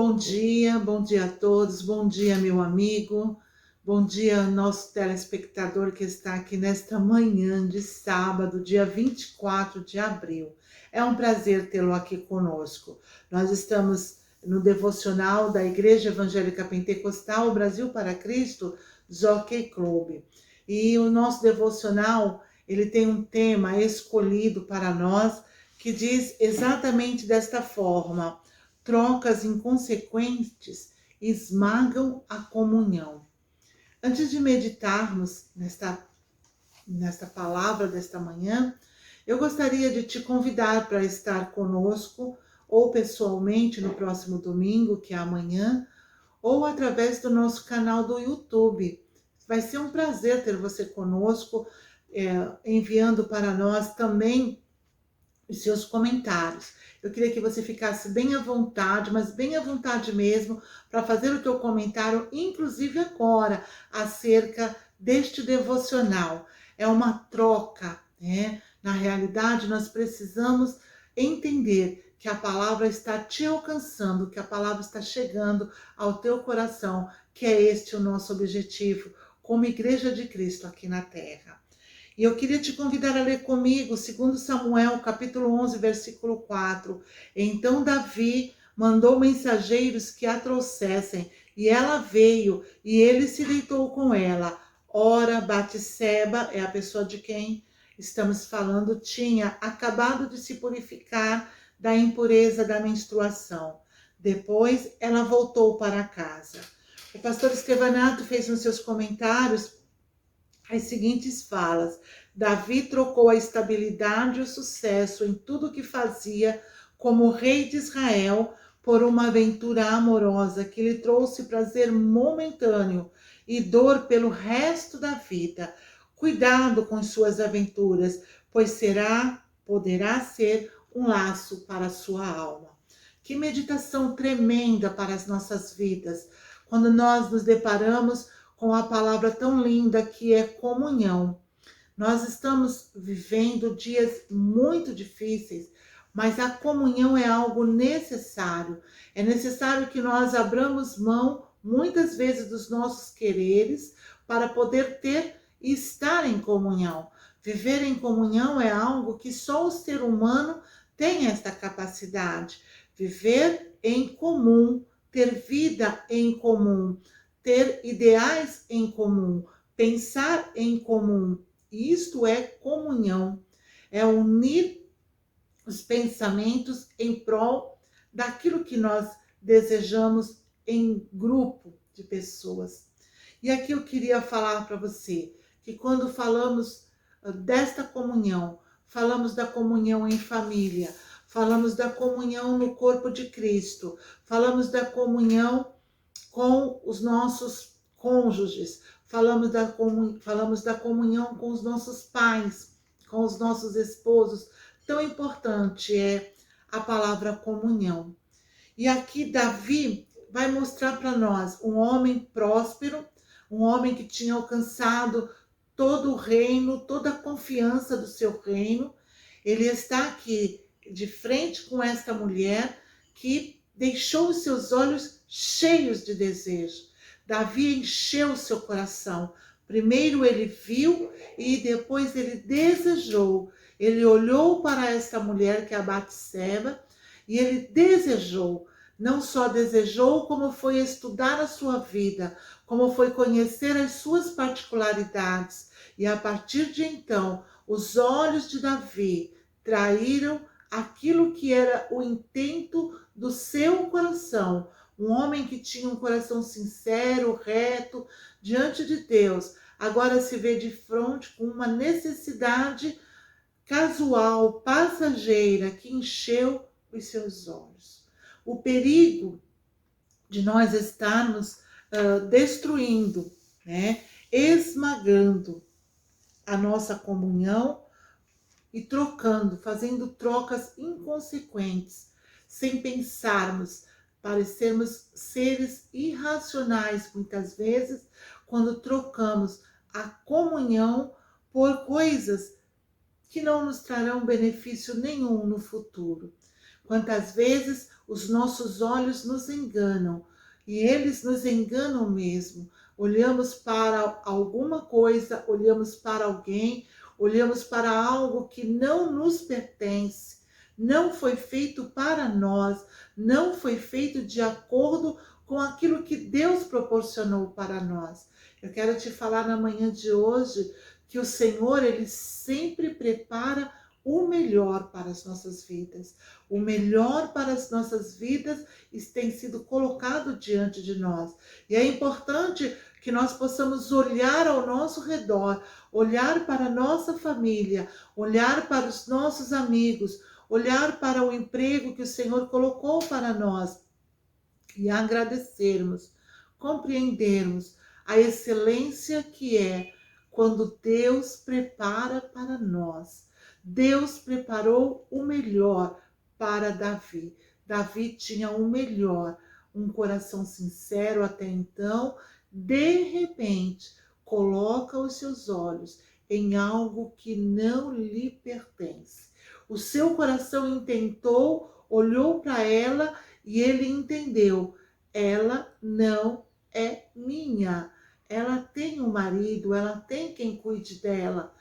Bom dia a todos, bom dia, meu amigo, bom dia, nosso telespectador que está aqui nesta manhã de sábado, dia 24 de abril. É um prazer tê-lo aqui conosco. Nós estamos no devocional da Igreja Evangélica Pentecostal Brasil para Cristo, Jockey Club. E o nosso devocional, ele tem um tema escolhido para nós que diz exatamente desta forma: trocas inconsequentes esmagam a comunhão. Antes de meditarmos nesta palavra desta manhã, eu gostaria de te convidar para estar conosco, ou pessoalmente no próximo domingo, que é amanhã, ou através do nosso canal do YouTube. Vai ser um prazer ter você conosco, enviando para nós também os seus comentários. Eu queria que você ficasse bem à vontade, mas bem à vontade mesmo, para fazer o teu comentário, inclusive agora, acerca deste devocional. É uma troca, né? Na realidade, nós precisamos entender que a palavra está te alcançando, que a palavra está chegando ao teu coração, que é este o nosso objetivo como Igreja de Cristo aqui na Terra. E eu queria te convidar a ler comigo 2 Samuel, capítulo 11, versículo 4. Então Davi mandou mensageiros que a trouxessem, e ela veio, e ele se deitou com ela. Ora, Batseba, é a pessoa de quem estamos falando, tinha acabado de se purificar da impureza da menstruação. Depois ela voltou para casa. O pastor Estevanato fez nos seus comentários as seguintes falas: Davi trocou a estabilidade e o sucesso em tudo que fazia como rei de Israel por uma aventura amorosa que lhe trouxe prazer momentâneo e dor pelo resto da vida. Cuidado com suas aventuras, pois poderá ser um laço para a sua alma. Que meditação tremenda para as nossas vidas, quando nós nos deparamos com a palavra tão linda que é comunhão. Nós estamos vivendo dias muito difíceis, mas a comunhão é algo necessário. É necessário que nós abramos mão, muitas vezes, dos nossos quereres para poder ter e estar em comunhão. Viver em comunhão é algo que só o ser humano tem esta capacidade. Viver em comum, ter vida em comum, ter ideais em comum, pensar em comum. Isto é comunhão, é unir os pensamentos em prol daquilo que nós desejamos em grupo de pessoas. E aqui eu queria falar para você que quando falamos desta comunhão, falamos da comunhão em família, falamos da comunhão no corpo de Cristo, falamos da comunhão com os nossos cônjuges, falamos da comunhão com os nossos pais, com os nossos esposos. Tão importante é a palavra comunhão. E aqui Davi vai mostrar para nós um homem próspero, um homem que tinha alcançado todo o reino, toda a confiança do seu reino. Ele está aqui de frente com esta mulher que deixou os seus olhos cheios de desejo. Davi encheu o seu coração. Primeiro ele viu e depois ele desejou. Ele olhou para esta mulher que é a Batseba e ele desejou. Não só desejou, como foi estudar a sua vida, como foi conhecer as suas particularidades. E a partir de então, os olhos de Davi traíram aquilo que era o intento do seu coração. Um homem que tinha um coração sincero, reto, diante de Deus, agora se vê de frente com uma necessidade casual, passageira, que encheu os seus olhos. O perigo de nós estarmos destruindo, né, esmagando a nossa comunhão e trocando, fazendo trocas inconsequentes, sem pensarmos, parecermos seres irracionais muitas vezes, quando trocamos a comunhão por coisas que não nos trarão benefício nenhum no futuro. Quantas vezes os nossos olhos nos enganam, e eles nos enganam mesmo. Olhamos para alguma coisa, olhamos para alguém, olhamos para algo que não nos pertence, não foi feito para nós, não foi feito de acordo com aquilo que Deus proporcionou para nós. Eu quero te falar na manhã de hoje que o Senhor, Ele sempre prepara o melhor para as nossas vidas. O melhor para as nossas vidas tem sido colocado diante de nós. E é importante que nós possamos olhar ao nosso redor, olhar para a nossa família, olhar para os nossos amigos, olhar para o emprego que o Senhor colocou para nós e agradecermos, compreendermos a excelência que é quando Deus prepara para nós. Deus preparou o melhor para Davi. Davi tinha o melhor, um coração sincero até então. De repente, coloca os seus olhos em algo que não lhe pertence. O seu coração intentou, olhou para ela e ele entendeu, ela não é minha. Ela tem um marido, ela tem quem cuide dela.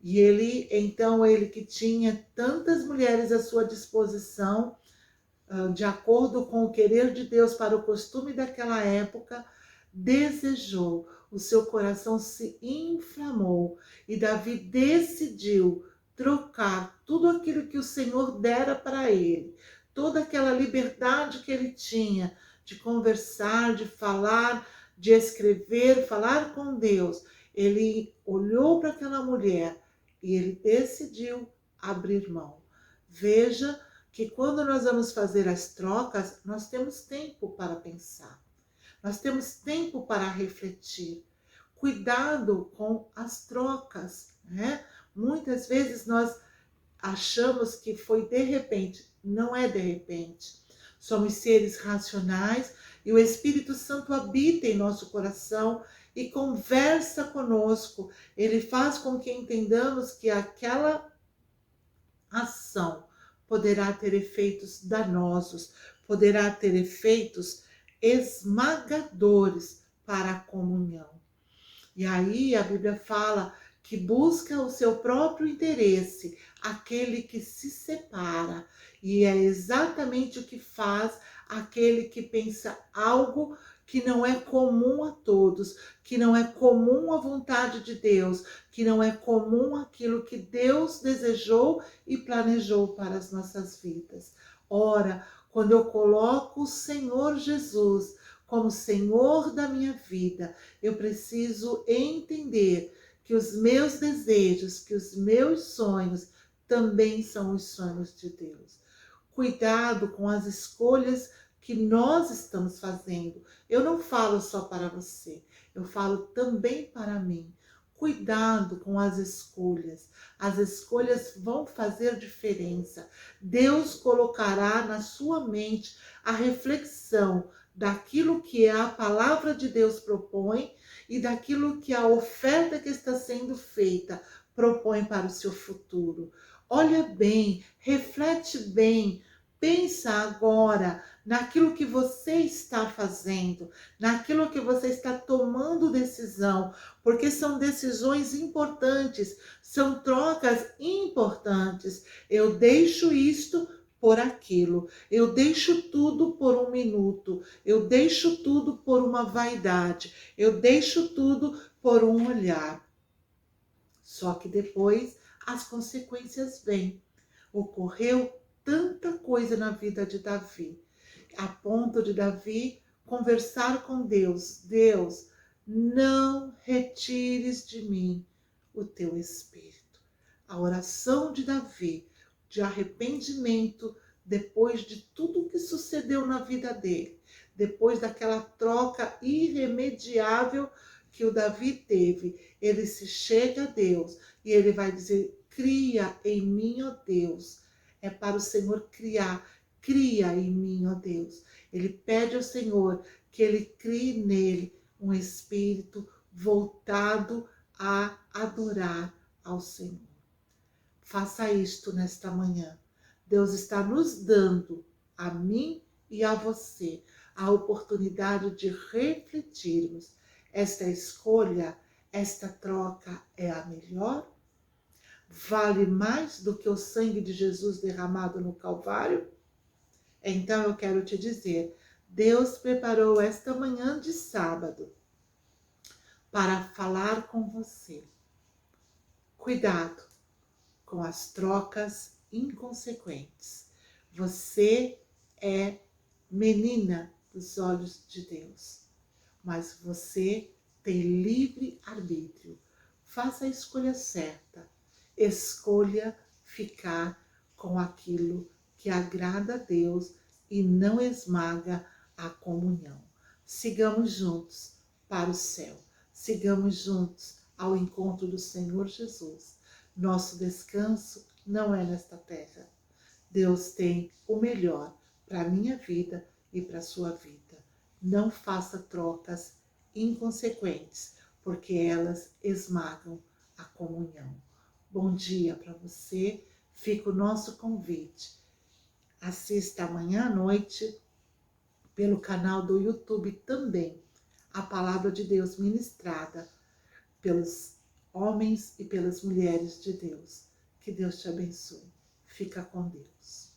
E ele que tinha tantas mulheres à sua disposição, de acordo com o querer de Deus para o costume daquela época, desejou, o seu coração se inflamou e Davi decidiu trocar tudo aquilo que o Senhor dera para ele, toda aquela liberdade que ele tinha de conversar, de falar, de escrever, falar com Deus. Ele olhou para aquela mulher e ele decidiu abrir mão. Veja que quando nós vamos fazer as trocas, nós temos tempo para pensar. Nós temos tempo para refletir. Cuidado com as trocas, né? Muitas vezes nós achamos que foi de repente. Não é de repente. Somos seres racionais e o Espírito Santo habita em nosso coração e conversa conosco. Ele faz com que entendamos que aquela ação poderá ter efeitos danosos, poderá ter efeitos esmagadores para a comunhão. E aí a Bíblia fala que busca o seu próprio interesse, aquele que se separa. E é exatamente o que faz aquele que pensa algo que não é comum a todos, que não é comum à vontade de Deus, que não é comum aquilo que Deus desejou e planejou para as nossas vidas. Ora, quando eu coloco o Senhor Jesus como Senhor da minha vida, eu preciso entender que os meus desejos, que os meus sonhos também são os sonhos de Deus. Cuidado com as escolhas que nós estamos fazendo. Eu não falo só para você, eu falo também para mim. Cuidado com as escolhas. As escolhas vão fazer diferença. Deus colocará na sua mente a reflexão daquilo que a palavra de Deus propõe e daquilo que a oferta que está sendo feita propõe para o seu futuro. Olha bem, reflete bem, pensa agora naquilo que você está fazendo, naquilo que você está tomando decisão, porque são decisões importantes, são trocas importantes. Eu deixo isto por aquilo, eu deixo tudo por um minuto, eu deixo tudo por uma vaidade, eu deixo tudo por um olhar. Só que depois as consequências vêm. Ocorreu tanta coisa na vida de Davi, a ponto de Davi conversar com Deus. Deus, não retires de mim o teu espírito. A oração de Davi, de arrependimento, depois de tudo que sucedeu na vida dele, depois daquela troca irremediável que o Davi teve, ele se chega a Deus e ele vai dizer, cria em mim, ó Deus. É para o Senhor criar, cria em mim, ó Deus. Ele pede ao Senhor que ele crie nele um espírito voltado a adorar ao Senhor. Faça isto nesta manhã. Deus está nos dando, a mim e a você, a oportunidade de refletirmos. Esta escolha, esta troca é a melhor? Vale mais do que o sangue de Jesus derramado no Calvário? Então eu quero te dizer, Deus preparou esta manhã de sábado para falar com você. Cuidado com as trocas inconsequentes. Você é menina dos olhos de Deus, mas você tem livre arbítrio. Faça a escolha certa. Escolha ficar com aquilo que agrada a Deus e não esmaga a comunhão. Sigamos juntos para o céu. Sigamos juntos ao encontro do Senhor Jesus. Nosso descanso não é nesta terra. Deus tem o melhor para a minha vida e para a sua vida. Não faça trocas inconsequentes, porque elas esmagam a comunhão. Bom dia para você. Fica o nosso convite. Assista amanhã à noite, pelo canal do YouTube também, a Palavra de Deus ministrada pelos homens e pelas mulheres de Deus. Que Deus te abençoe. Fica com Deus.